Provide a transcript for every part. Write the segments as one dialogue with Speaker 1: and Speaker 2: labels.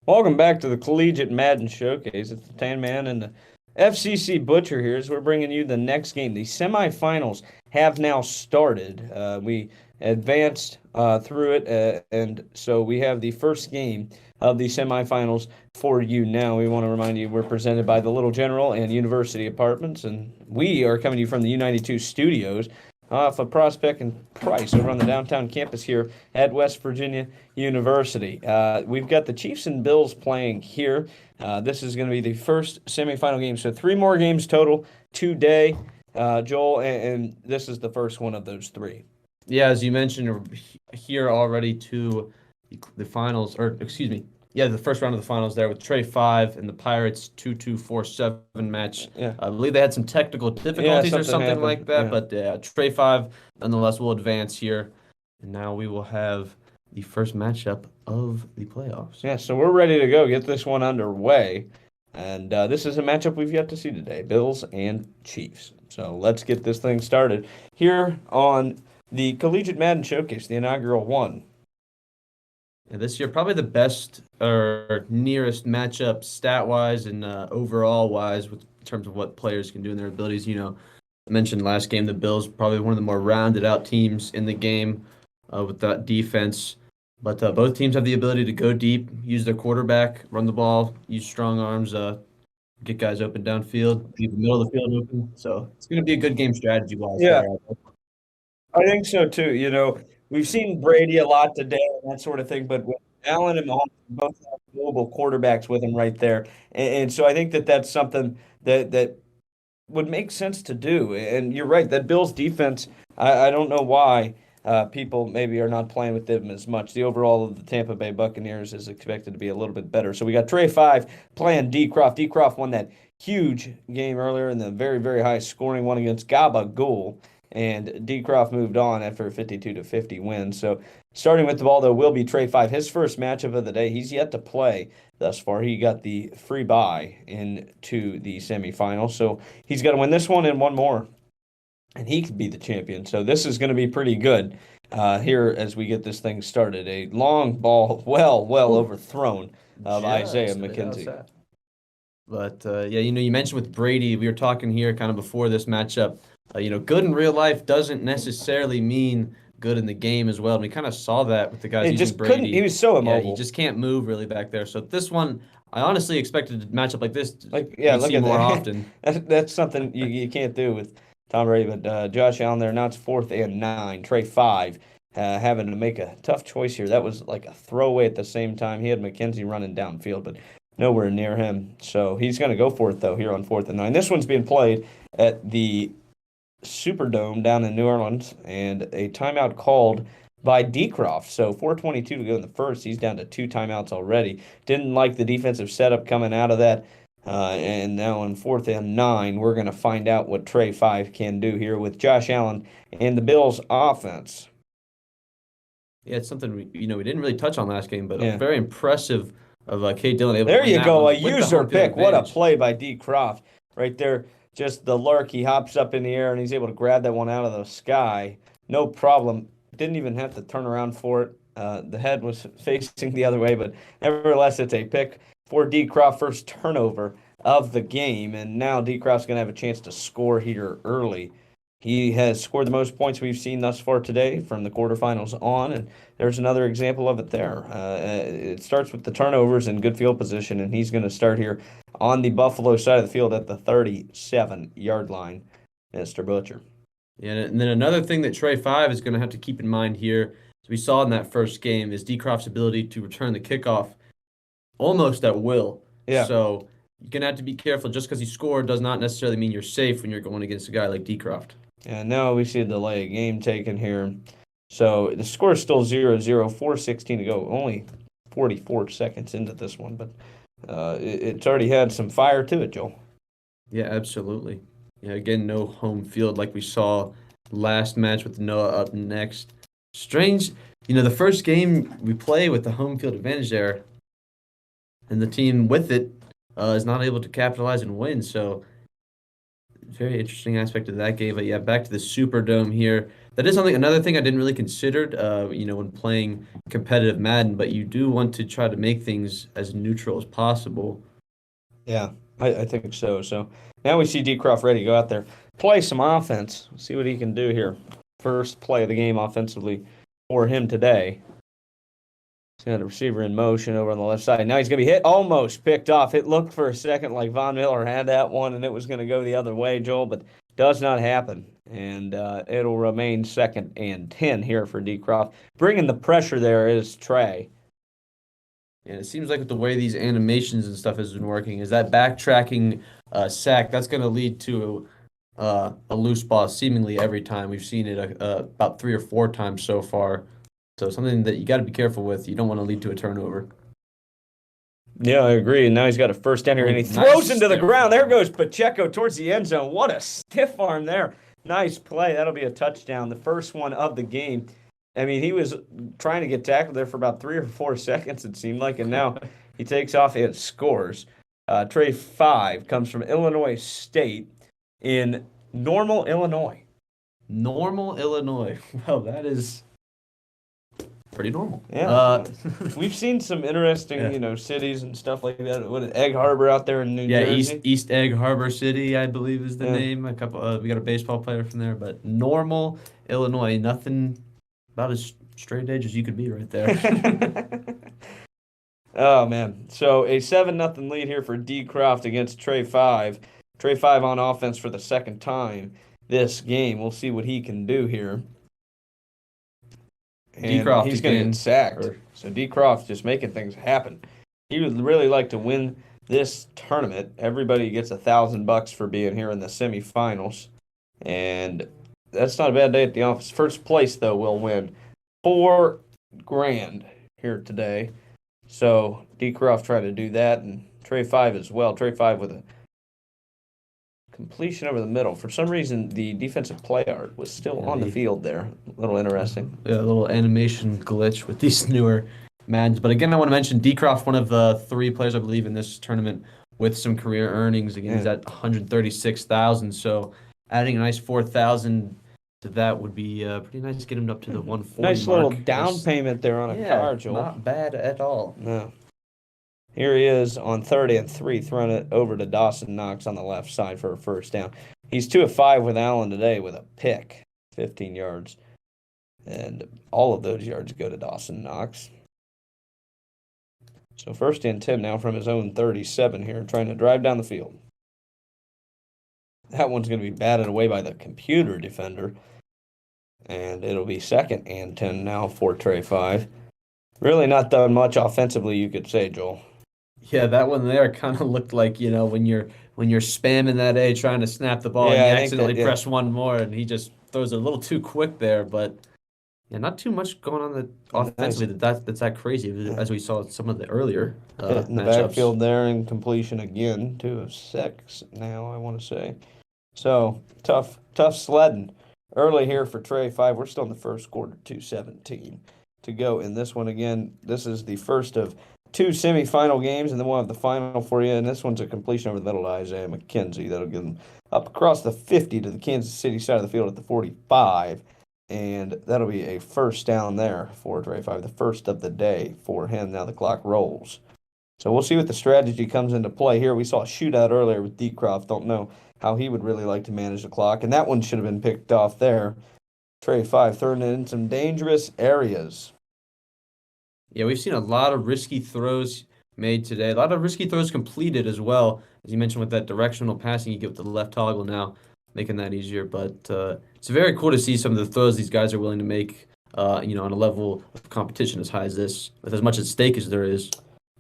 Speaker 1: Welcome back to the Collegiate Madden Showcase. It's the Tan Man and the FCC Butcher here as we're bringing you the next game. The semifinals have now started. We advanced through it, and so we have the first game of the semifinals for you now. We want to remind you we're presented by the Little General and University Apartments, and we are coming to you from the U92 studios off of Prospect and Price over on the downtown campus here at West Virginia University. We've got the Chiefs and Bills playing here. This is going to be the first semifinal game. So three more games total today, Joel, and this is the first one of those three.
Speaker 2: Yeah, as you mentioned, we're here already to the finals, or excuse me, the first round of the finals there with Trey 5 and the Pirates 2-2-4-7 match.
Speaker 1: Yeah.
Speaker 2: I believe they had some technical difficulties or something
Speaker 1: happened.
Speaker 2: like that,
Speaker 1: Yeah.
Speaker 2: but Trey 5 nonetheless will advance here. And now we will have the first matchup of the playoffs.
Speaker 1: Yeah, so we're ready to go, get this one underway. And this is a matchup we've yet to see today, Bills and Chiefs. So let's get this thing started here on the Collegiate Madden Showcase, the inaugural one.
Speaker 2: And this year, probably the best or nearest matchup stat-wise and overall-wise in terms of what players can do and their abilities. I mentioned last game, the Bills probably one of the more rounded-out teams in the game with that defense. But both teams have the ability to go deep, use their quarterback, run the ball, use strong arms, get guys open downfield, leave the middle of the field open. So it's going to be a good game strategy-wise.
Speaker 1: Yeah. I think so too. We've seen Brady a lot today and that sort of thing, but with Allen and Mahomes both have global quarterbacks with him right there, and so I think that that's something that would make sense to do. And you're right, that Bills defense, I don't know why people maybe are not playing with them as much. The overall of the Tampa Bay Buccaneers is expected to be a little bit better. So we got Trey 5 playing D. Croft. D. Croft won that huge game earlier in the very, very high scoring one against Gabagool. And D. Croft moved on after a 52-50 win. So starting with the ball, though, will be Trey 5. His first matchup of the day. He's yet to play thus far. He got the free bye into the semifinals. So he's got to win this one and one more, and he could be the champion. So this is going to be pretty good here as we get this thing started. A long ball, well overthrown of Isaiah McKenzie.
Speaker 2: But, you mentioned with Brady, we were talking here kind of before this matchup. Good in real life doesn't necessarily mean good in the game as well. And we kind of saw that with the guys using Brady.
Speaker 1: He was so immobile.
Speaker 2: Yeah, he just can't move really back there. So this one, I honestly expected a matchup like this
Speaker 1: look at
Speaker 2: more
Speaker 1: that.
Speaker 2: often.
Speaker 1: That's something you can't do with Tom Brady. But Josh Allen there, now it's 4th and 9. Trey 5 having to make a tough choice here. That was like a throwaway at the same time. He had McKenzie running downfield, but nowhere near him. So he's going to go for it, though, here on 4th and 9. This one's being played at the Superdome down in New Orleans, and a timeout called by Decroft. So 4:22 to go in the first. He's down to 2 timeouts already. Didn't like the defensive setup coming out of that. And now on 4th and 9, we're going to find out what Trey 5 can do here with Josh Allen and the Bills offense.
Speaker 2: Yeah, it's something we didn't really touch on last game, but very impressive of Cade Dillon.
Speaker 1: There you go, a user pick. What a play by D. Croft right there. Just the Lark, he hops up in the air and he's able to grab that one out of the sky. No problem. Didn't even have to turn around for it. The head was facing the other way, but nevertheless, it's a pick for D. Croft, first turnover of the game. And now D. Croft's going to have a chance to score here early. He has scored the most points we've seen thus far today from the quarterfinals on, and there's another example of it there. It starts with the turnovers and good field position, and he's going to start here on the Buffalo side of the field at the 37-yard line, Mr. Butcher.
Speaker 2: Yeah, and then another thing that Trey 5 is going to have to keep in mind here, as we saw in that first game, is D. Croft's ability to return the kickoff almost at will.
Speaker 1: Yeah.
Speaker 2: So you're going to have to be careful. Just because he scored does not necessarily mean you're safe when you're going against a guy like D. Croft.
Speaker 1: And now we see a delay of game taken here. So the score is still 0-0, 4:16 to go. Only 44 seconds into this one, but it's already had some fire to it, Joel.
Speaker 2: Yeah, absolutely. Yeah, again, no home field like we saw last match with Noah up next. Strange, the first game we play with the home field advantage there, and the team with it is not able to capitalize and win. So very interesting aspect of that game. But yeah, back to the Superdome here. that is another thing I didn't really consider, when playing competitive Madden, but you do want to try to make things as neutral as possible.
Speaker 1: Yeah, I think so. So now we see D. Croft ready to go out there, play some offense, see what he can do here. First play of the game offensively for him today. He's got a receiver in motion over on the left side. Now he's going to be hit, almost picked off. It looked for a second like Von Miller had that one and it was going to go the other way, Joel, but does not happen. And it'll remain 2nd and 10 here for D. Croft. Bringing the pressure there is Trey.
Speaker 2: And it seems like with the way these animations and stuff has been working, is that backtracking sack, that's going to lead to a loose ball seemingly every time. We've seen it about 3 or 4 times so far. So something that you got to be careful with. You don't want to lead to a turnover.
Speaker 1: Yeah, I agree. And now he's got a first down here, and he throws into the ground. There goes Pacheco towards the end zone. What a stiff arm there. Nice play. That'll be a touchdown, the first one of the game. I mean, he was trying to get tackled there for about 3 or 4 seconds, it seemed like, and now he takes off and scores. Trey 5 comes from Illinois State in Normal, Illinois.
Speaker 2: Normal, Illinois. Well, that is pretty normal.
Speaker 1: Yeah. We've seen some interesting, cities and stuff like that. What, Egg Harbor out there in New Jersey?
Speaker 2: East Egg Harbor City, I believe is the name. A couple. We got a baseball player from there, but Normal, Illinois. Nothing about as straight edge as you could be right there.
Speaker 1: Oh, man. So a 7-0 lead here for D. Croft against Trey 5. Trey 5 on offense for the second time this game. We'll see what he can do here. And he's going to get sacked. So D. Croft just making things happen. He would really like to win this tournament. Everybody gets $1,000 for being here in the semifinals. And that's not a bad day at the office. First place, though, will win $4,000 here today. So D. Croft trying to do that, and Trey 5 as well. Trey 5 with a completion over the middle. For some reason, the defensive play art was still on the field there. A little interesting.
Speaker 2: Yeah, a little animation glitch with these newer Maddens. But again, I want to mention D. Croft, one of the 3 players, I believe, in this tournament with some career earnings. Again, he's at $136,000. So adding a nice $4,000 to that would be pretty nice to get him up to the 140
Speaker 1: Nice
Speaker 2: mark.
Speaker 1: little down payment there on a car, Joel.
Speaker 2: Not bad at all.
Speaker 1: No. Here he is on 3rd and 3, throwing it over to Dawson Knox on the left side for a first down. He's 2 of 5 with Allen today with a pick, 15 yards. And all of those yards go to Dawson Knox. So 1st and 10 now from his own 37 here, trying to drive down the field. That one's going to be batted away by the computer defender. And it'll be 2nd and 10 now for Trey 5. Really not done much offensively, you could say, Joel.
Speaker 2: Yeah, that one there kind of looked like, when you're spamming that A trying to snap the ball and you accidentally press one more and he just throws it a little too quick there, but not too much going on offensively that's that crazy as we saw some of the earlier
Speaker 1: in the backfield there and completion again, 2 of 6 now, I want to say. So tough sledding early here for Trey 5. We're still in the first quarter, 2:17 to go in this one. Again, this is the first of 2 semifinal games, and then we'll have the final for you. And this one's a completion over the middle to Isaiah McKenzie. That'll get him up across the 50 to the Kansas City side of the field at the 45. And that'll be a first down there for Trey 5, the first of the day for him. Now the clock rolls. So we'll see what the strategy comes into play here. We saw a shootout earlier with D. Croft. Don't know how he would really like to manage the clock. And that one should have been picked off there. Trey 5 throwing it in some dangerous areas.
Speaker 2: Yeah, we've seen a lot of risky throws made today. A lot of risky throws completed as well. As you mentioned with that directional passing you get with the left toggle now, making that easier. But it's very cool to see some of the throws these guys are willing to make, on a level of competition as high as this, with as much at stake as there is.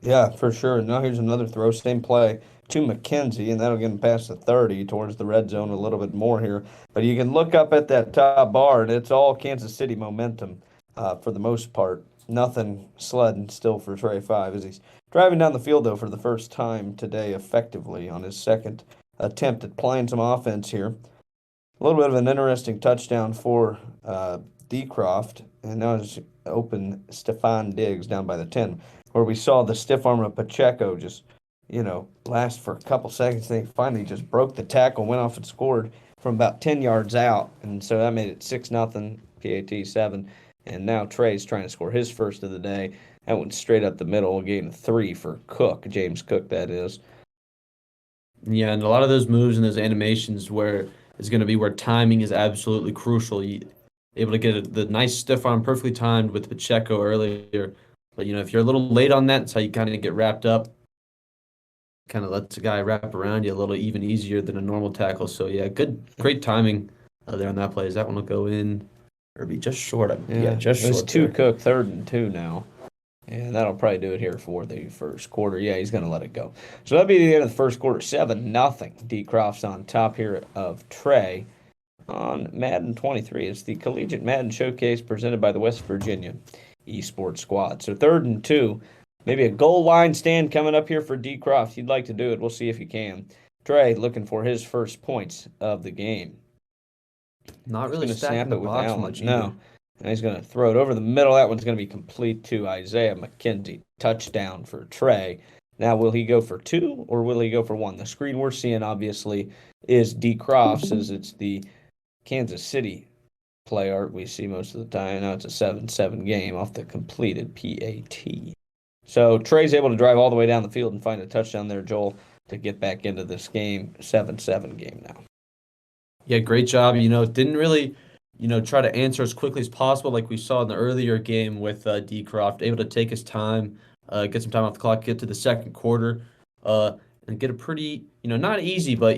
Speaker 1: Yeah, for sure. Now here's another throw, same play to McKenzie, and that'll get him past the 30 towards the red zone a little bit more here. But you can look up at that top bar, and it's all Kansas City momentum for the most part. Nothing sledding still for Trey 5 as he's driving down the field, though, for the first time today effectively on his second attempt at playing some offense here. A little bit of an interesting touchdown for D. Croft, and now it's open Stephon Diggs down by the 10, where we saw the stiff arm of Pacheco just, last for a couple seconds. They finally just broke the tackle, went off and scored from about 10 yards out, and so that made it 6-0. PAT 7. And now Trey's trying to score his first of the day. That went straight up the middle, gain 3 for Cook, James Cook, that is.
Speaker 2: Yeah, and a lot of those moves and those animations where is going to be where timing is absolutely crucial. You able to get the nice stiff arm perfectly timed with Pacheco earlier, but if you're a little late on that, it's how you kind of get wrapped up. Kind of lets the guy wrap around you a little even easier than a normal tackle. So yeah, great timing there on that play. Is that one will go in or be just short? Yeah, just
Speaker 1: it was
Speaker 2: short
Speaker 1: 2
Speaker 2: there.
Speaker 1: Cook, 3rd and 2 now. And that'll probably do it here for the first quarter. Yeah, he's going to let it go. So that'll be the end of the first quarter. 7-0. D. Croft's on top here of Trey on Madden 23. It's the Collegiate Madden Showcase presented by the West Virginia Esports Squad. So 3rd and 2. Maybe a goal line stand coming up here for D. Croft. He'd like to do it. We'll see if he can. Trey looking for his first points of the game.
Speaker 2: Not
Speaker 1: He's
Speaker 2: really
Speaker 1: going to
Speaker 2: stacking
Speaker 1: snap
Speaker 2: the
Speaker 1: it with
Speaker 2: box
Speaker 1: Allen.
Speaker 2: much
Speaker 1: No.
Speaker 2: either.
Speaker 1: And he's going to throw it over the middle. That one's going to be complete to Isaiah McKenzie. Touchdown for Trey. Now, will he go for 2 or will he go for 1? The screen we're seeing, obviously, is D. Croft's, as it's the Kansas City play art we see most of the time. Now it's a 7-7 game off the completed PAT. So Trey's able to drive all the way down the field and find a touchdown there, Joel, to get back into this game. 7-7 game now.
Speaker 2: Yeah, great job. Didn't really, try to answer as quickly as possible, like we saw in the earlier game with D. Croft, able to take his time, get some time off the clock, get to the second quarter, and get a pretty, not easy, but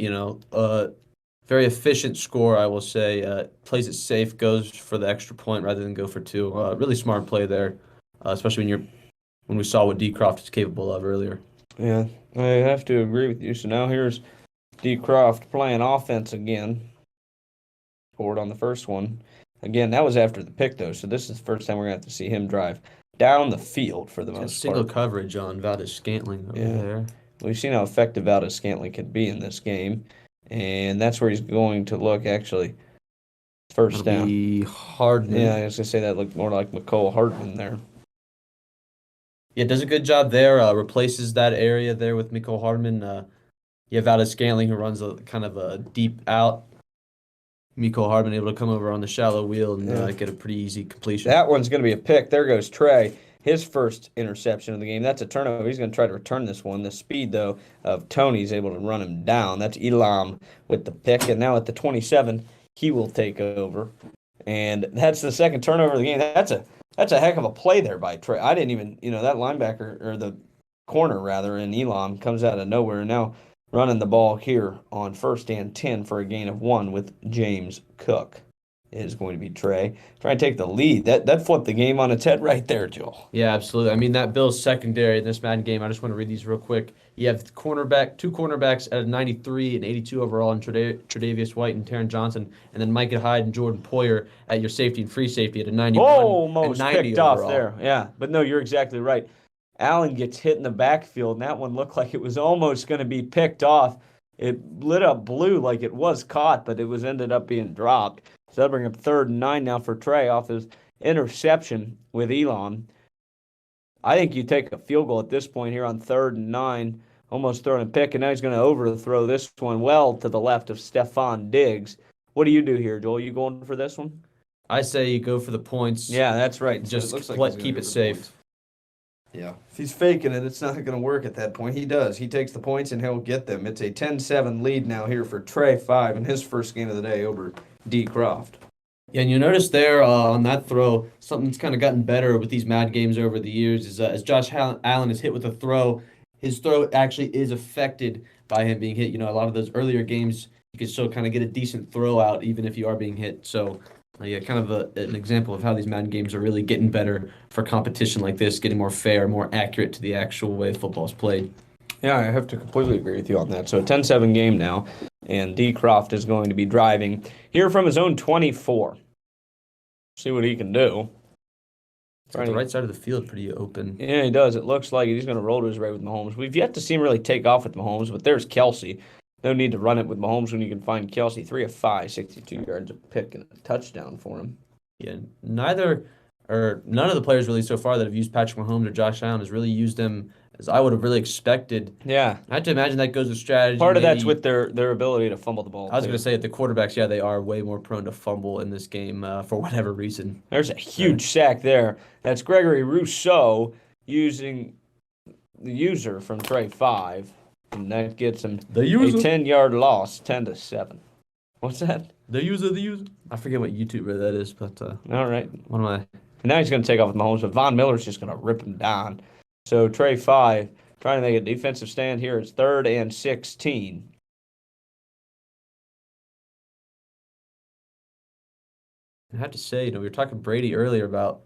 Speaker 2: very efficient score, I will say. Plays it safe, goes for the extra point rather than go for 2. Really smart play there, especially when we saw what D. Croft is capable of earlier.
Speaker 1: Yeah, I have to agree with you. So now here's D. Croft playing offense again. Forward on the first one. Again, that was after the pick, though, so this is the first time we're going to have to see him drive down the field for the most
Speaker 2: Single
Speaker 1: part.
Speaker 2: coverage on Valdez Scantling over there.
Speaker 1: We've seen how effective Valdez Scantling can be in this game, and that's where he's going to look, actually. First
Speaker 2: That'll
Speaker 1: down.
Speaker 2: be Hardman.
Speaker 1: Yeah, I was going to say that looked more like McCole Hardman there.
Speaker 2: Yeah, does a good job there. Replaces that area there with Miko Hardman. You have Valdez Scantling who runs a kind of a deep out. Miko Hardman able to come over on the shallow wheel and get a pretty easy completion.
Speaker 1: That one's going to be a pick. There goes Trey. His first interception of the game. That's a turnover. He's going to try to return this one. The speed, though, of Tony's able to run him down. That's Elam with the pick. And now at the 27, he will take over. And that's the second turnover of the game. That's a heck of a play there by Trey. I didn't even, that linebacker, or the corner, rather, in Elam comes out of nowhere. Now running the ball here on 1st and 10 for a gain of 1 with James Cook is going to be Trey. Trying to take the lead. That flipped the game on its head right there, Joel.
Speaker 2: Yeah, absolutely. I mean, that Bills secondary in this Madden game, I just want to read these real quick. You have two cornerbacks at a 93 and 82 overall, and Tre'Davious White and Taron Johnson, and then Micah Hyde and Jordan Poyer at your safety and free safety at a 91
Speaker 1: Almost
Speaker 2: and 90
Speaker 1: picked
Speaker 2: overall.
Speaker 1: off there. Yeah, but no, you're exactly right. Allen gets hit in the backfield, and that one looked like it was almost going to be picked off. It lit up blue like it was caught, but it was ended up being dropped. So that'll bring up 3rd and 9 now for Trey off his interception with Elon. I think you take a field goal at this point here on 3rd and 9, almost throwing a pick, and now he's going to overthrow this one well to the left of Stephon Diggs. What do you do here, Joel? You going for this one?
Speaker 2: I say you go for the points.
Speaker 1: Yeah, that's right.
Speaker 2: Just
Speaker 1: so it looks like
Speaker 2: keep it safe.
Speaker 1: Points. Yeah. If he's faking it, it's not going to work at that point. He does. He takes the points and he'll get them. It's a 10-7 lead now here for Trey 5 in his first game of the day over D. Croft.
Speaker 2: Yeah, and you notice there on that throw, something's kind of gotten better with these Mad games over the years is as Josh Allen is hit with a throw, his throw actually is affected by him being hit. A lot of those earlier games, you can still kind of get a decent throw out even if you are being hit. So yeah, kind of an example of how these Madden games are really getting better for competition like this, getting more fair, more accurate to the actual way football is played.
Speaker 1: Yeah, I have to completely agree with you on that. So a 10-7 game now, and D. Croft is going to be driving here from his own 24. See what he can do.
Speaker 2: So the right side of the field pretty open.
Speaker 1: Yeah, he does. It looks like he's going to roll to his right with Mahomes. We've yet to see him really take off with Mahomes, but there's Kelsey. No need to run it with Mahomes when you can find Kelsey 3 of 5, 62 yards, a pick, and a touchdown for him.
Speaker 2: Yeah, none of the players really so far that have used Patrick Mahomes or Josh Allen has really used them as I would have really expected.
Speaker 1: Yeah.
Speaker 2: I have to imagine that goes with strategy.
Speaker 1: Part of that's
Speaker 2: Maybe
Speaker 1: with their ability to fumble the ball,
Speaker 2: I was
Speaker 1: too.
Speaker 2: going to say at the quarterbacks, yeah, they are way more prone to fumble in this game for whatever reason.
Speaker 1: There's a huge sack there. That's Gregory Rousseau using the user from tray 5, and that gets him
Speaker 2: The
Speaker 1: a
Speaker 2: user.
Speaker 1: 10-yard loss, 10-7. What's that?
Speaker 2: The user. I forget what YouTuber that is, but
Speaker 1: All right.
Speaker 2: one of my.
Speaker 1: And now he's going to take off with Mahomes, but Von Miller's just going to rip him down. So tray 5, trying to make a defensive stand here. It's 3rd and 16.
Speaker 2: I have to say, we were talking Brady earlier about,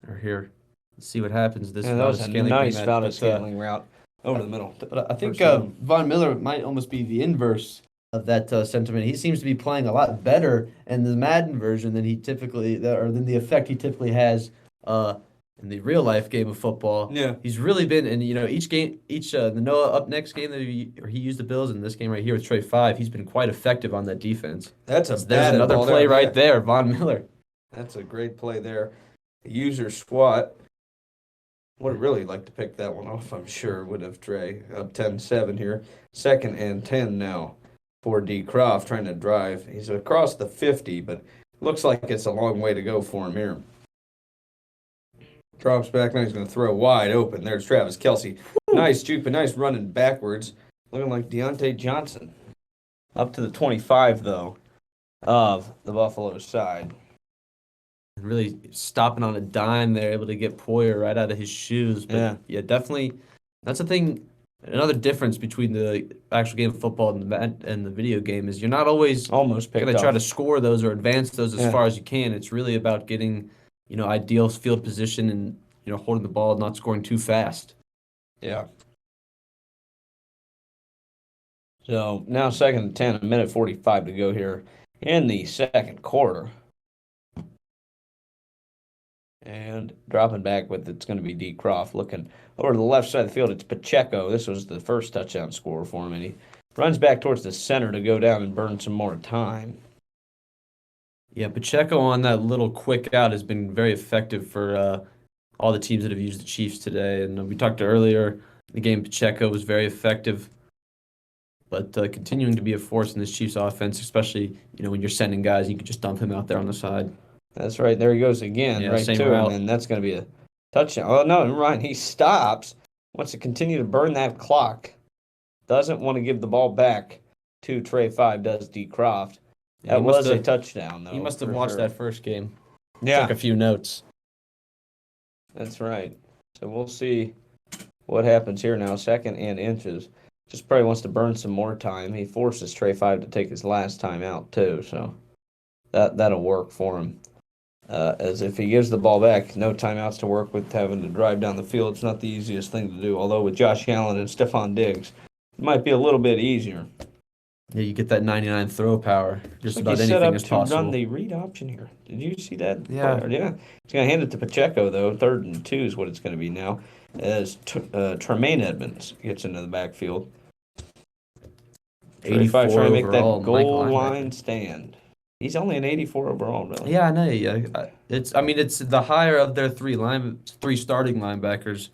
Speaker 2: or here, let's see what happens. This
Speaker 1: And that was a
Speaker 2: Scaling
Speaker 1: nice
Speaker 2: rematch,
Speaker 1: Valdez
Speaker 2: but,
Speaker 1: scaling route over the middle.
Speaker 2: But I think
Speaker 1: First down.
Speaker 2: Von Miller might almost be the inverse of that sentiment. He seems to be playing a lot better in the Madden version than than the effect he typically has in the real life game of football.
Speaker 1: Yeah.
Speaker 2: He's really been, and the Noah up next game that he used the Bills in this game right here with Trey 5, he's been quite effective on that defense. There's another play right there, Von Miller.
Speaker 1: That's a great play there. User squat. Would have really liked to pick that one off, I'm sure, would have Trey. Up 10-7 here. 2nd and 10 now for D. Croft trying to drive. He's across the 50, but looks like it's a long way to go for him here. Drops back, now he's going to throw wide open. There's Travis Kelce. Nice juke, but nice running backwards. Looking like Deontay Johnson. Up to the 25, though, of the Buffalo side.
Speaker 2: Really stopping on a dime there, able to get Poyer right out of his shoes. But yeah, definitely. That's the thing. Another difference between the actual game of football and the video game is you're not always
Speaker 1: almost
Speaker 2: going to try to score those or advance those as far as you can. It's really about getting, ideal field position and, holding the ball, not scoring too fast.
Speaker 1: Yeah. So now 2nd and 10, a minute 45 to go here in the second quarter. And dropping back with it's going to be D. Croft. Looking over to the left side of the field, it's Pacheco. This was the first touchdown score for him, and he runs back towards the center to go down and burn some more time.
Speaker 2: Yeah, Pacheco on that little quick out has been very effective for all the teams that have used the Chiefs today. And we talked earlier, the game Pacheco was very effective, but continuing to be a force in this Chiefs offense, especially when you're sending guys, you can just dump him out there on the side.
Speaker 1: That's right. There he goes again, right to him, and that's going to be a touchdown. Oh, no, right. He stops, wants to continue to burn that clock. Doesn't want to give the ball back to Trey 5, does D. Croft. That was a touchdown, though.
Speaker 2: He must have watched that first game.
Speaker 1: Yeah.
Speaker 2: Took a few notes.
Speaker 1: That's right. So we'll see what happens here now. 2nd and inches. Just probably wants to burn some more time. He forces Trey 5 to take his last time out, too, so that'll work for him. As if he gives the ball back, no timeouts to work with, having to drive down the field. It's not the easiest thing to do, although with Josh Allen and Stephon Diggs, it might be a little bit easier.
Speaker 2: Yeah, you get that 99 throw power. Just
Speaker 1: like
Speaker 2: about
Speaker 1: anything is possible.
Speaker 2: to
Speaker 1: run the read option here. Did you see that?
Speaker 2: Yeah.
Speaker 1: Yeah. He's going to hand it to Pacheco, though. 3rd and 2 is what it's going to be now, as Tremaine Edmonds gets into the backfield. 85 trying to make that goal line stand. He's only an 84 overall, really.
Speaker 2: Yeah, I know. Yeah, it's the higher of their three starting linebackers.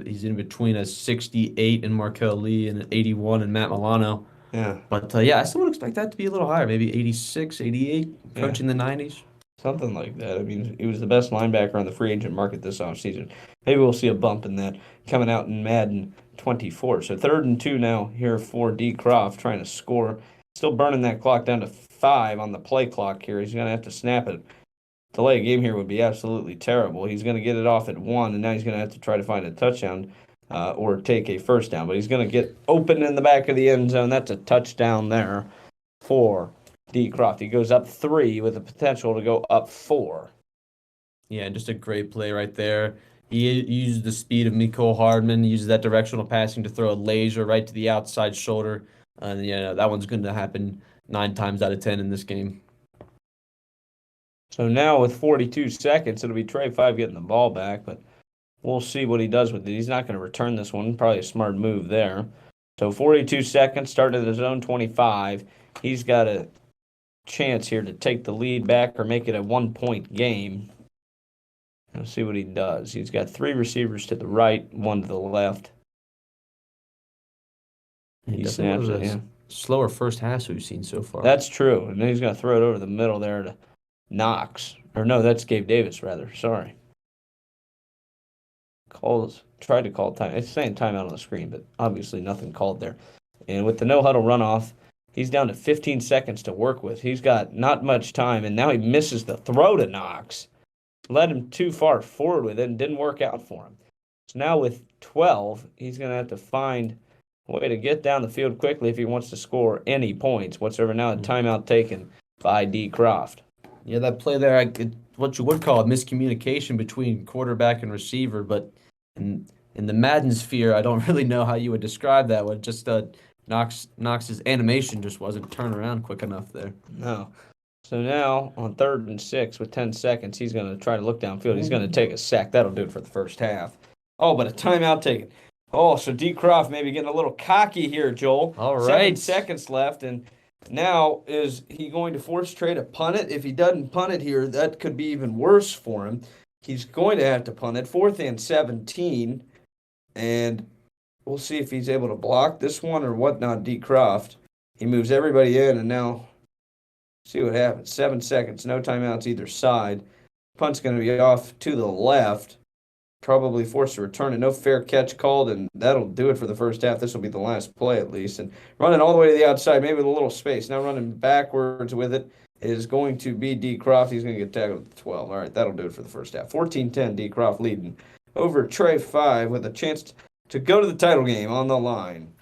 Speaker 2: He's in between a 68 in Markel Lee and an 81 in Matt Milano.
Speaker 1: Yeah.
Speaker 2: But I still would expect that to be a little higher, maybe 86, 88, approaching the 90s.
Speaker 1: Something like that. I mean, he was the best linebacker on the free agent market this offseason. Maybe we'll see a bump in that coming out in Madden 24. So 3rd and 2 now here for D. Croft trying to score. Still burning that clock down to 5 on the play clock here. He's going to have to snap it. Delay a game here would be absolutely terrible. He's going to get it off at 1, and now he's going to have to try to find a touchdown or take a first down. But he's going to get open in the back of the end zone. That's a touchdown there for D. Croft. He goes up 3 with the potential to go up 4.
Speaker 2: Yeah, just a great play right there. He used the speed of Mecole Hardman, uses that directional passing to throw a laser right to the outside shoulder. And that one's going to happen 9 times out of 10 in this game.
Speaker 1: So now with 42 seconds, it'll be Trey 5 getting the ball back, but we'll see what he does with it. He's not going to return this one. Probably a smart move there. So 42 seconds, starting at the zone 25. He's got a chance here to take the lead back or make it a 1-point game. Let's see what he does. He's got 3 receivers to the right, 1 to the left.
Speaker 2: He
Speaker 1: He
Speaker 2: definitely
Speaker 1: snaps
Speaker 2: was
Speaker 1: it,
Speaker 2: a
Speaker 1: yeah.
Speaker 2: slower first half we've seen so far.
Speaker 1: That's true. And then he's going to throw it over the middle there to Knox. Or no, that's Gabe Davis, rather. Sorry. Tried to call time. It's saying timeout on the screen, but obviously nothing called there. And with the no huddle runoff, he's down to 15 seconds to work with. He's got not much time, and now he misses the throw to Knox. Led him too far forward with it and didn't work out for him. So now with 12, he's going to have to find a way to get down the field quickly if he wants to score any points whatsoever. Now a timeout taken by D. Croft.
Speaker 2: Yeah, that play there, what you would call a miscommunication between quarterback and receiver, but in the Madden sphere, I don't really know how you would describe that one. Just Knox's animation just wasn't turned around quick enough there.
Speaker 1: No. So now on 3rd and 6 with 10 seconds, he's going to try to look downfield. He's going to take a sack. That'll do it for the first half. Oh, but a timeout taken. Oh, so D. Croft maybe getting a little cocky here, Joel.
Speaker 2: All
Speaker 1: Seven
Speaker 2: right.
Speaker 1: seconds left, and now is he going to force Trey to punt it? If he doesn't punt it here, that could be even worse for him. He's going to have to punt it. 4th and 17, and we'll see if he's able to block this one or whatnot. D. Croft. He moves everybody in, and now see what happens. 7 seconds, no timeouts either side. Punt's going to be off to the left. Probably forced to return it. No fair catch called, and that'll do it for the first half. This will be the last play at least. And running all the way to the outside, maybe with a little space. Now running backwards with it is going to be D. Croft. He's going to get tackled at the 12. All right, that'll do it for the first half. 14-10, D. Croft leading over Trey 5 with a chance to go to the title game on the line.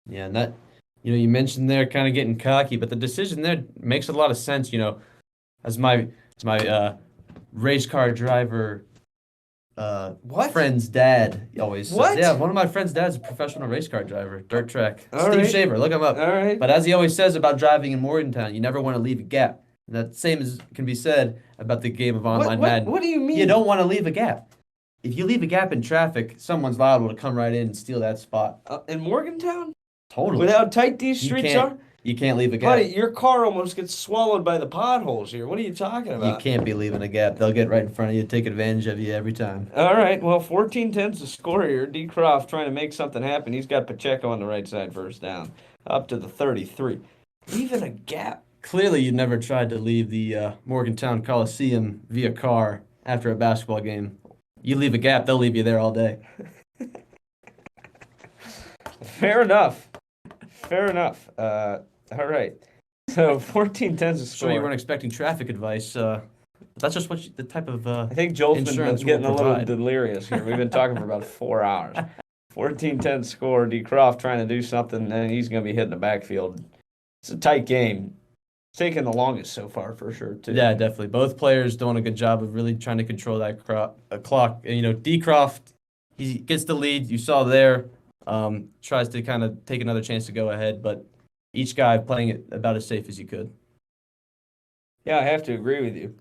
Speaker 2: Yeah, and that, you mentioned there kind of getting cocky, but the decision there makes a lot of sense. As my race car driver friend's dad always says.
Speaker 1: What?
Speaker 2: Yeah, one of my friend's dad's a professional race car driver, dirt track.
Speaker 1: All
Speaker 2: Steve
Speaker 1: right.
Speaker 2: Shaver, look him up.
Speaker 1: All right.
Speaker 2: But as he always says about driving in Morgantown, you never want to leave a gap. And that same can be said about the game of online Madden.
Speaker 1: What do you mean?
Speaker 2: You don't want to leave a gap. If you leave a gap in traffic, someone's liable to come right in and steal that spot.
Speaker 1: In Morgantown?
Speaker 2: Totally.
Speaker 1: With how tight these streets are?
Speaker 2: You can't leave a gap.
Speaker 1: Buddy, your car almost gets swallowed by the potholes here. What are you talking
Speaker 2: You
Speaker 1: about?
Speaker 2: can't be leaving a gap. They'll get right in front of you, take advantage of you every time.
Speaker 1: All right, well, 14-10's the score here. D. Croft trying to make something happen. He's got Pacheco on the right side, first down, up to the 33. Even a gap.
Speaker 2: Clearly, you never tried to leave the Morgantown Coliseum via car after a basketball game. You leave a gap, they'll leave you there all day.
Speaker 1: Fair enough. Fair enough. All right. So 14-10's the score.
Speaker 2: Sure, you weren't expecting traffic advice. That's just the type of
Speaker 1: I think Joel's been
Speaker 2: insurance
Speaker 1: getting a
Speaker 2: will
Speaker 1: little
Speaker 2: provide.
Speaker 1: delirious here. We've been talking for about 4 hours. 14-10 score. D. Croft trying to do something, and he's going to be hitting the backfield. It's a tight game. It's taking the longest so far, for sure, too.
Speaker 2: Yeah, definitely. Both players doing a good job of really trying to control that clock. And, D. Croft, he gets the lead. You saw there. Tries to kind of take another chance to go ahead, but each guy playing it about as safe as you could.
Speaker 1: Yeah, I have to agree with you.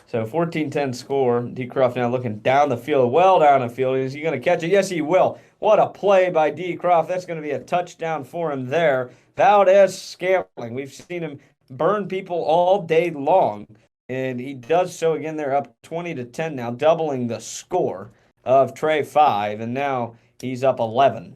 Speaker 1: So 14-10 score. D. Croft now looking down the field, well down the field. Is he going to catch it? Yes, he will. What a play by D. Croft. That's going to be a touchdown for him there. Valdez-Scantling. We've seen him burn people all day long, and he does so again. They're up 20-10 now, doubling the score of Trey 5, and now he's up 11.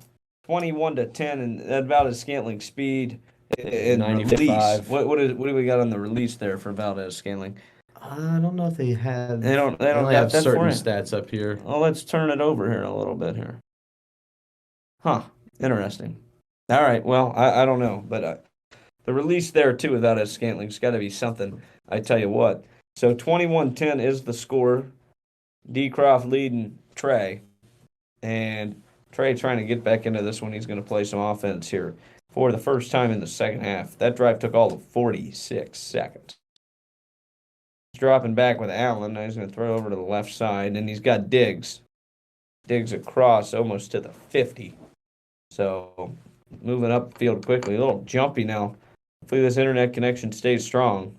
Speaker 1: 21-10, and that Valdez-Scantling speed and
Speaker 2: 95.
Speaker 1: release. What do we got on the release there for Valdez-Scantling?
Speaker 2: I don't know if they have.
Speaker 1: They don't
Speaker 2: only
Speaker 1: got
Speaker 2: have
Speaker 1: that
Speaker 2: certain
Speaker 1: for you?
Speaker 2: stats up here.
Speaker 1: Well, let's turn it over here a little bit here. Huh. Interesting. All right. Well, I don't know, but the release there too without a Scantling's got to be something. I tell you what. So 21-10 is the score. D. Croft leading Trey, and Trey trying to get back into this one. He's going to play some offense here for the first time in the second half. That drive took all of 46 seconds. He's dropping back with Allen. Now he's going to throw over to the left side, and he's got Diggs. Diggs across almost to the 50. So moving upfield quickly. A little jumpy now. Hopefully this internet connection stays strong.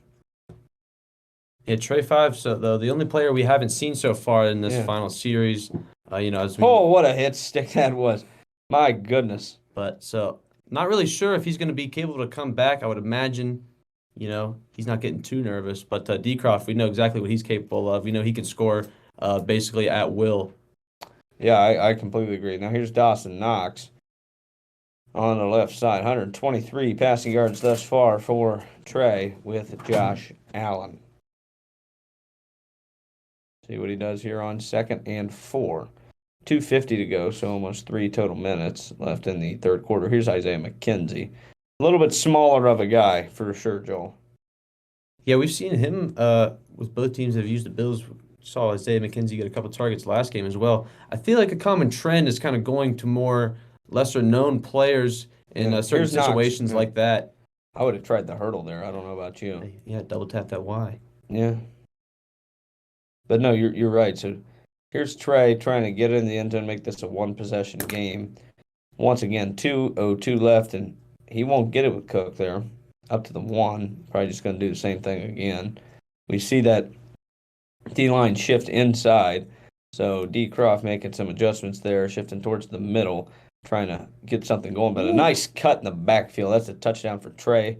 Speaker 2: Yeah, Trey 5, so though the only player we haven't seen so far in this final series, as we
Speaker 1: what a hit stick that was. My goodness.
Speaker 2: But so not really sure if he's going to be capable to come back. I would imagine, he's not getting too nervous. But D. Croft, we know exactly what he's capable of. We know he can score basically at will.
Speaker 1: Yeah, I completely agree. Now here's Dawson Knox. on the left side. 123 passing yards thus far for Trey with Josh Allen. See what he does here on 2nd and 4. 2:50 to go, so almost 3 total minutes left in the third quarter. Here's Isaiah McKenzie. A little bit smaller of a guy for sure, Joel.
Speaker 2: Yeah, we've seen him with both teams that have used the Bills. Saw Isaiah McKenzie get a couple targets last game as well. I feel like a common trend is kind of going to more lesser known players in
Speaker 1: Yeah,
Speaker 2: certain
Speaker 1: here's Knox.
Speaker 2: situations
Speaker 1: Yeah.
Speaker 2: like that.
Speaker 1: I would have tried the hurdle there. I don't know about you.
Speaker 2: Yeah, double tap that Y.
Speaker 1: Yeah. But no, you're right. So here's Trey trying to get in the end zone, make this a one possession game. Once again, 2:02 left, and he won't get it with Cook there. Up to the 1. Probably just going to do the same thing again. We see that D-line shift inside. So D. Croft making some adjustments there, shifting towards the middle, trying to get something going. But a nice cut in the backfield. That's a touchdown for Trey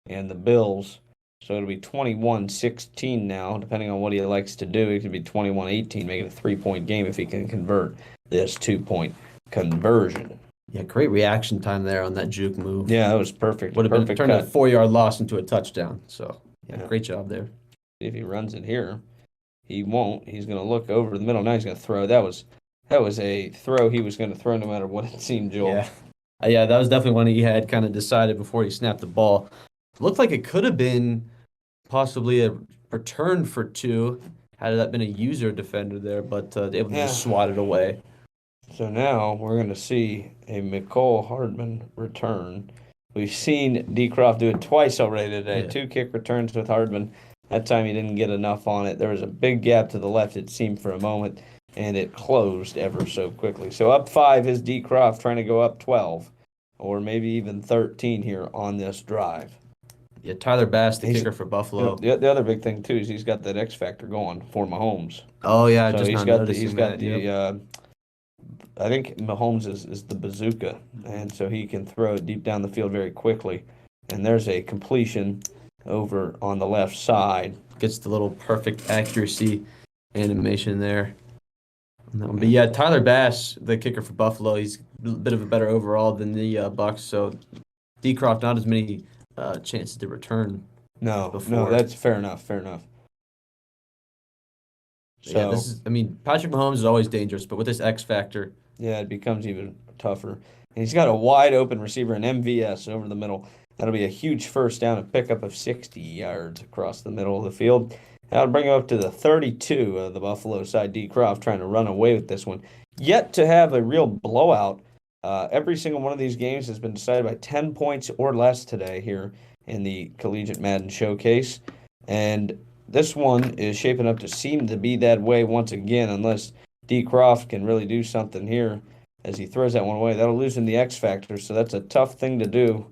Speaker 1: and the Bills. So it'll be 21-16 now, depending on what he likes to do. It could be 21-18, making a 3-point game if he can convert this 2-point conversion.
Speaker 2: Yeah, great reaction time there on that juke move.
Speaker 1: Yeah, that was perfect.
Speaker 2: Would have been
Speaker 1: Perfect
Speaker 2: turned a
Speaker 1: cut.
Speaker 2: 4-yard loss into a touchdown. So, yeah,
Speaker 1: Yeah.
Speaker 2: great job there.
Speaker 1: If he runs it here, he won't. He's going to look over the middle. Now he's going to throw. That was a throw he was going to throw no matter what it seemed, Joel.
Speaker 2: Yeah. Yeah, that was definitely one he had kind of decided before he snapped the ball. Looked like it could have been possibly a return for 2 had that been a user defender there, but able to just swat it away.
Speaker 1: So now we're going to see a McCole Hardman return. We've seen D. Croft do it twice already today.
Speaker 2: Yeah.
Speaker 1: 2 kick returns with Hardman. That time he didn't get enough on it. There was a big gap to the left, it seemed, for a moment, and it closed ever so quickly. So up 5 is D. Croft trying to go up 12, or maybe even 13 here on this drive.
Speaker 2: Yeah, Tyler Bass, the kicker for Buffalo.
Speaker 1: The other big thing, too, is he's got that X factor going for Mahomes.
Speaker 2: Oh, yeah, I
Speaker 1: So
Speaker 2: just
Speaker 1: he's
Speaker 2: not
Speaker 1: got
Speaker 2: noticing that.
Speaker 1: yep. I think Mahomes is the bazooka, and so he can throw it deep down the field very quickly. And there's a completion over on the left side.
Speaker 2: Gets the little perfect accuracy animation there. But yeah, Tyler Bass, the kicker for Buffalo, he's a bit of a better overall than the Bucks. So D. Croft, not as many chances to return.
Speaker 1: No, that's fair enough. Fair enough.
Speaker 2: So yeah, Patrick Mahomes is always dangerous, but with this X factor,
Speaker 1: yeah, it becomes even tougher. And he's got a wide open receiver, an MVS over the middle. That'll be a huge first down, a pickup of 60 yards across the middle of the field. That'll bring him up to the 32 of the Buffalo side. D. Croft trying to run away with this one. Yet to have a real blowout. Every single one of these games has been decided by 10 points or less today here in the Collegiate Madden Showcase. And this one is shaping up to seem to be that way once again, unless D. Croft can really do something here as he throws that one away. That'll loosen the X factor, so that's a tough thing to do.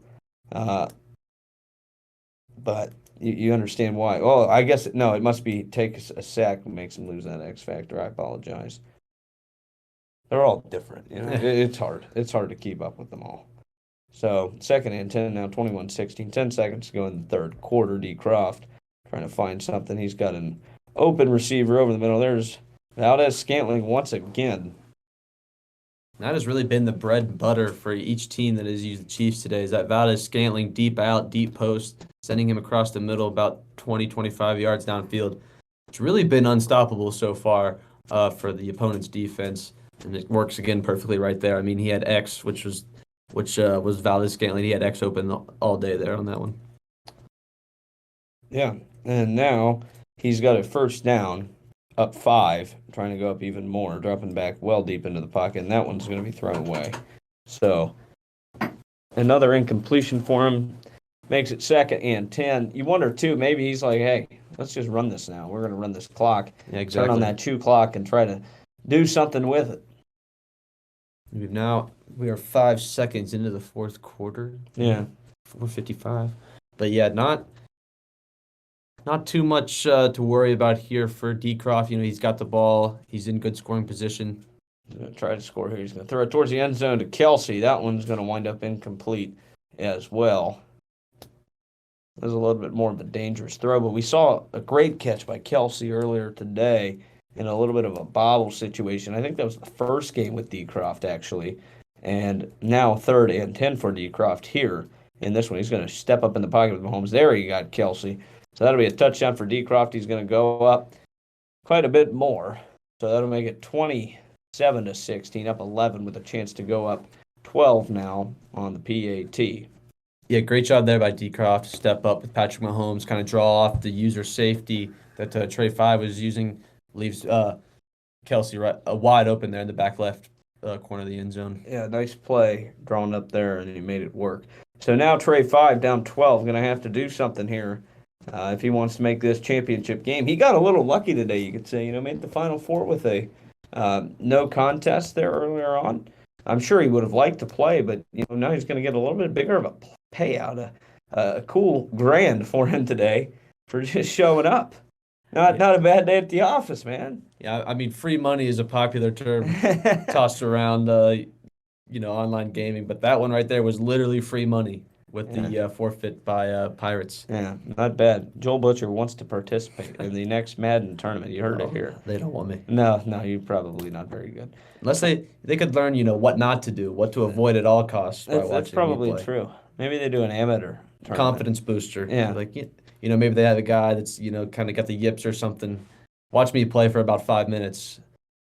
Speaker 1: But you understand why. Oh, I guess, no, it must be take a sack and makes him lose that X factor. I apologize. They're all different. It's hard. It's hard to keep up with them all. So 2nd and 10 now, 21-16. 10 seconds to go in the third quarter. D. Croft trying to find something. He's got an open receiver over the middle. There's Valdez-Scantling once again.
Speaker 2: That has really been the bread and butter for each team that has used the Chiefs today, is that Valdez-Scantling deep out, deep post, sending him across the middle about 20, 25 yards downfield. It's really been unstoppable so far for the opponent's defense, and it works again perfectly right there. I mean, he had X, which was Valdez-Scantling. He had X open all day there on that one.
Speaker 1: Yeah, and now he's got a first down, up 5, trying to go up even more, dropping back well deep into the pocket, and that one's going to be thrown away. So another incompletion for him makes it 2nd and 10. You wonder, too, maybe he's like, hey, let's just run this now. We're going to run this clock.
Speaker 2: Yeah, exactly.
Speaker 1: Turn on that chew clock and try to do something with it.
Speaker 2: We are 5 seconds into the fourth quarter.
Speaker 1: Yeah.
Speaker 2: 4:55. But yeah, not too much to worry about here for D. Croft. He's got the ball. He's in good scoring position.
Speaker 1: He's going to try to score here. He's going to throw it towards the end zone to Kelsey. That one's going to wind up incomplete as well. That was a little bit more of a dangerous throw, but we saw a great catch by Kelsey earlier today in a little bit of a bobble situation. I think that was the first game with D. Croft, actually. And now 3rd and 10 for Decroft here. In this one, he's going to step up in the pocket with Mahomes. There he got Kelsey. So that'll be a touchdown for Decroft. He's going to go up quite a bit more. So that'll make it 27-16, up 11 with a chance to go up 12 now on the PAT.
Speaker 2: Yeah, great job there by Decroft to step up with Patrick Mahomes, kind of draw off the user safety that Trey 5 was using, leaves Kelsey wide open there in the back left corner of the end zone.
Speaker 1: Yeah, nice play drawn up there, and he made it work. So now Trey 5 down 12, going to have to do something here if he wants to make this championship game. He got a little lucky today, you could say. Made the Final Four with a no contest there earlier on. I'm sure he would have liked to play, but now he's going to get a little bit bigger of a payout, a cool grand for him today for just showing up. Not a bad day at the office, man.
Speaker 2: Yeah, I mean, free money is a popular term tossed around, online gaming, but that one right there was literally free money with the forfeit by Pirates.
Speaker 1: Yeah, not bad. Joel Butcher wants to participate in the next Madden tournament. You heard it here.
Speaker 2: They don't want me.
Speaker 1: No, you're probably not very good.
Speaker 2: Unless they could learn, what not to do, what to avoid at all costs by watching
Speaker 1: That's probably
Speaker 2: me play.
Speaker 1: True. Maybe they do an amateur tournament.
Speaker 2: Confidence booster.
Speaker 1: Yeah.
Speaker 2: Maybe they have a guy that's, kind of got the yips or something. Watch me play for about 5 minutes,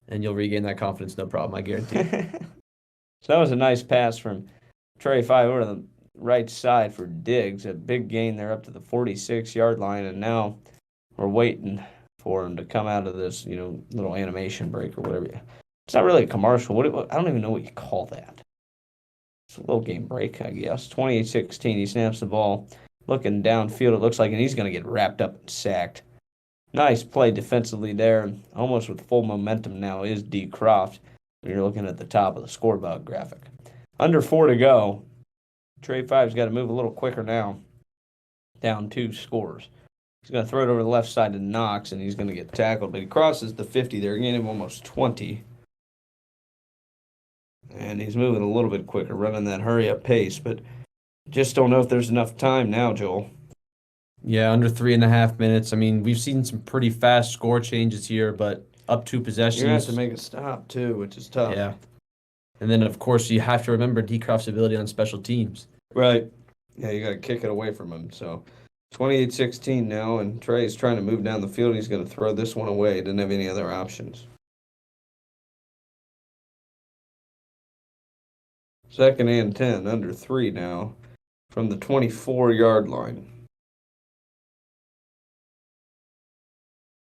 Speaker 2: and you'll regain that confidence, no problem, I guarantee.
Speaker 1: So that was a nice pass from Trey 5 over to the right side for Diggs. A big gain there up to the 46-yard line, and now we're waiting for him to come out of this, little animation break or whatever. It's not really a commercial. I don't even know what you call that. It's a little game break, I guess. 28-16. He snaps the ball. Looking downfield, it looks like, and he's going to get wrapped up and sacked. Nice play defensively there. Almost with full momentum now is Decroft when you're looking at the top of the scoreboard graphic. Under 4 to go. Trey 5's got to move a little quicker now. Down 2 scores. He's going to throw it over the left side to Knox, and he's going to get tackled. But he crosses the 50 there, gaining him almost 20. And he's moving a little bit quicker, running that hurry-up pace. But just don't know if there's enough time now, Joel.
Speaker 2: Yeah, under 3.5 minutes. I mean, we've seen some pretty fast score changes here, but up 2 possessions.
Speaker 1: You're going to have to make a stop, too, which is tough.
Speaker 2: Yeah. And then, of course, you have to remember Decroft's ability on special teams.
Speaker 1: Right. Yeah, you got to kick it away from him. So 28-16 now, and Trey's trying to move down the field. He's going to throw this one away. Didn't have any other options. 2nd and 10, under 3 now, from the 24-yard line.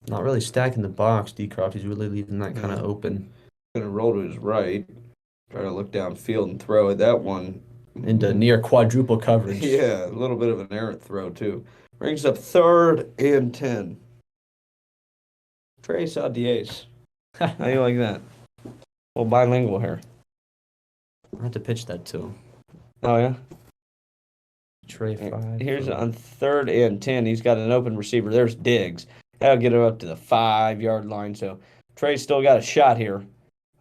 Speaker 2: Not really stacking the box, Decroft. He's really leaving that kind of open.
Speaker 1: Going to roll to his right. Try to look downfield and throw it. That one
Speaker 2: into near quadruple coverage.
Speaker 1: Yeah, a little bit of an errant throw, too. Brings up 3rd and 10. Trey saw the ace. How do you like that? Well, bilingual here.
Speaker 2: I have to pitch that to him.
Speaker 1: Oh, yeah?
Speaker 2: Trey 5.
Speaker 1: Here's on 3rd and 10. He's got an open receiver. There's Diggs. That'll get him up to the 5-yard line. So Trey's still got a shot here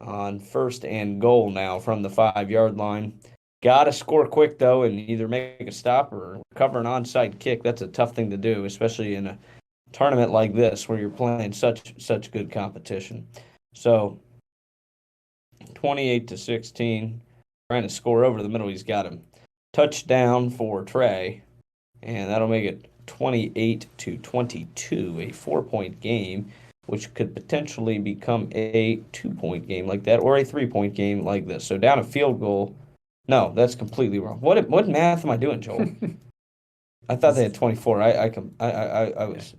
Speaker 1: on 1st and goal now from the 5-yard line. Got to score quick, though, and either make a stop or recover an onside kick. That's a tough thing to do, especially in a tournament like this where you're playing such good competition. So 28-16, trying to score over the middle. He's got him. Touchdown for Trey, and that'll make it 28-22, a 4-point game, which could potentially become a 2-point game like that or a 3-point game like this. So down a field goal. No, that's completely wrong. What math am I doing, Joel? I thought they had 24. I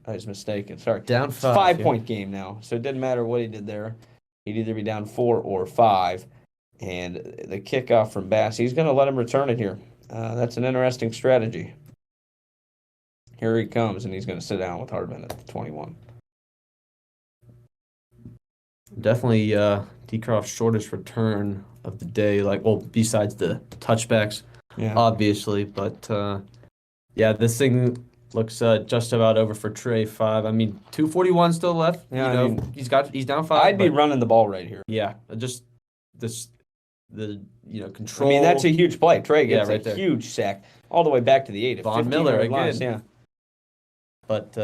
Speaker 1: was mistaken. Sorry.
Speaker 2: Down 5.
Speaker 1: It's a 5-point game now, so it didn't matter what he did there. He'd either be down 4 or 5. And the kickoff from Bass, he's going to let him return it here. That's an interesting strategy. Here he comes, and he's going to sit down with Hardman at the 21.
Speaker 2: Definitely Decroft's shortest return of the day, besides the touchbacks, obviously. But, this thing looks just about over for Trey 5. I mean, 2:41 still left.
Speaker 1: Yeah,
Speaker 2: he's down 5.
Speaker 1: I'd be running the ball right here.
Speaker 2: Yeah, just the control.
Speaker 1: I mean, that's a huge play. Trey gets
Speaker 2: right
Speaker 1: a huge sack all the way back to the 8.
Speaker 2: Von Miller again.
Speaker 1: Lines, yeah.
Speaker 2: But,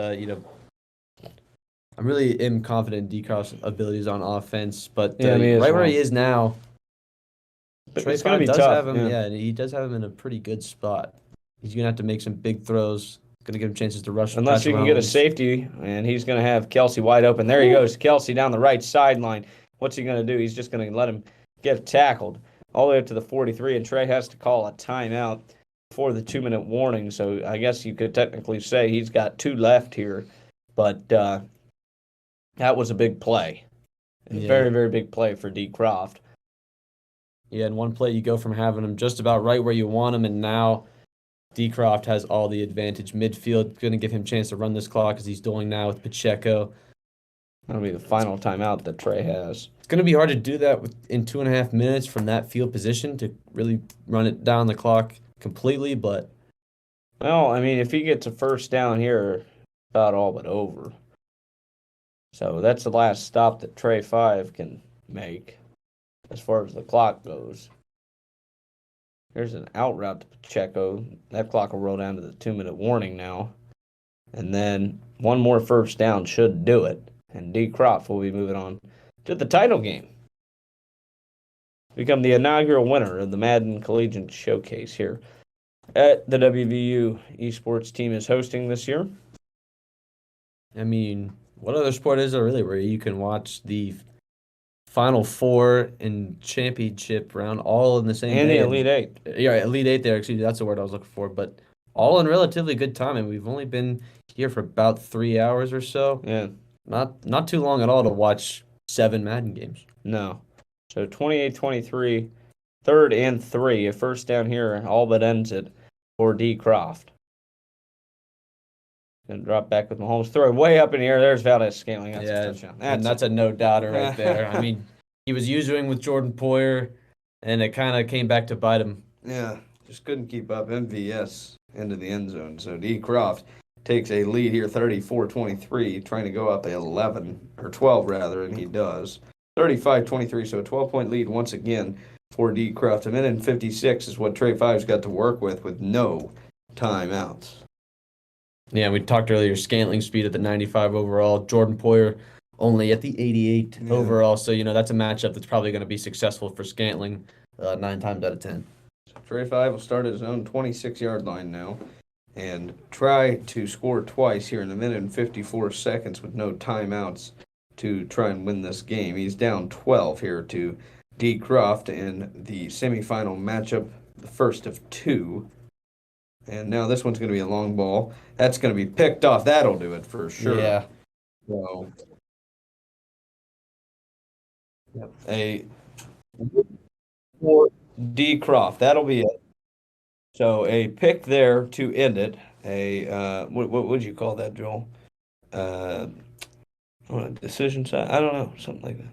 Speaker 2: I'm really am confident in Decroft's abilities on offense. But right where he is now,
Speaker 1: But
Speaker 2: Trey
Speaker 1: it's going to
Speaker 2: Five
Speaker 1: be
Speaker 2: does
Speaker 1: tough.
Speaker 2: have him,
Speaker 1: Yeah.
Speaker 2: yeah, and he does have him in a pretty good spot. He's gonna have to make some big throws. Gonna give him chances to rush
Speaker 1: Unless you
Speaker 2: Patrick
Speaker 1: can get a
Speaker 2: Mahomes.
Speaker 1: safety, and he's going to have Kelsey wide open. There he goes, Kelsey down the right sideline. What's he going to do? He's just going to let him get tackled all the way up to the 43, and Trey has to call a timeout before the 2 minute warning. So I guess you could technically say he's got two left here, but that was a big play. A
Speaker 2: Yeah,
Speaker 1: very, very big play for D. Croft.
Speaker 2: yeah. In one play, you go from having him just about right where you want him, and now D. Croft has all the advantage. Midfield going to give him a chance to run this clock as he's doing now with Pacheco.
Speaker 1: That'll be the final timeout that Trey has.
Speaker 2: It's going to be hard to do that in 2.5 minutes from that field position to really run it down the clock completely, but
Speaker 1: Well, I mean, if he gets a first down here, about all but over. So that's the last stop that Trey 5 can make as far as the clock goes. Here's an out route to Pacheco. That clock will roll down to the 2 minute warning now. And then one more first down should do it. And D. Croft will be moving on to the title game. Become the inaugural winner of the Madden Collegiate Showcase here at the WVU Esports team is hosting this year.
Speaker 2: I mean, what other sport is there really where you can watch the Final Four and championship round all in the same
Speaker 1: And
Speaker 2: day?
Speaker 1: the Elite Eight.
Speaker 2: Yeah, Elite Eight there. Excuse me, that's the word I was looking for. But all in relatively good time, and we've only been here for about 3 hours or so.
Speaker 1: Yeah,
Speaker 2: Not too long at all to watch 7 Madden games.
Speaker 1: no. So 28-23, third and 3. A first down here all but ends it for D. Croft. Gonna drop back with Mahomes. Throw it way up in the air. There's Valdez-Scantling. That's a touchdown.
Speaker 2: And that's a no doubter right there. I mean, he was using with Jordan Poyer, and it kind of came back to bite him.
Speaker 1: Yeah, just couldn't keep up. MVS into the end zone. So D. Croft takes a lead here, 34-23, trying to go up 11, or 12 rather, and he does. 35-23, so a 12-point lead once again for D. Croft. A minute and 56 is what Trey Five's got to work with no timeouts.
Speaker 2: Yeah, we talked earlier, Scantling speed at the 95 overall, Jordan Poyer only at the 88 overall. So, that's a matchup that's probably going to be successful for Scantling 9 times out of 10.
Speaker 1: So Trey Five will start at his own 26-yard line now and try to score twice here in a minute and 54 seconds with no timeouts to try and win this game. He's down 12 here to D. Croft in the semifinal matchup, the first of 2. And now this one's going to be a long ball. That's going to be picked off. That'll do it for sure.
Speaker 2: Yeah.
Speaker 1: So, a for D. Croft. That'll be it. So a pick there to end it. What would you call that, Joel? On a decision side? I don't know, something like that.